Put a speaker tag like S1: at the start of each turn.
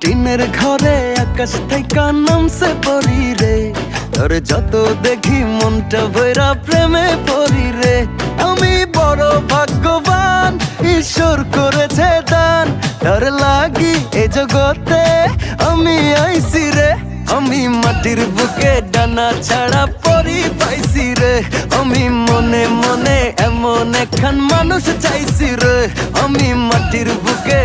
S1: টিনের ঘরে আকাশ থেকে নামছে পরি রে, তোর যত দেখি মনটা ভৈরা প্রেমে পড়ি রে। আমি বড় ভাগ্যবান, ঈশ্বর করেছে দান, তোর লাগি এ জগতে আমি আইছি রে। আমি মাটির বুকে ডানা ছাড়া পরি পাইছি রে, আমি মনে মনে এমন একখান মানুষ চাইছি রে। আমি মাটির বুকে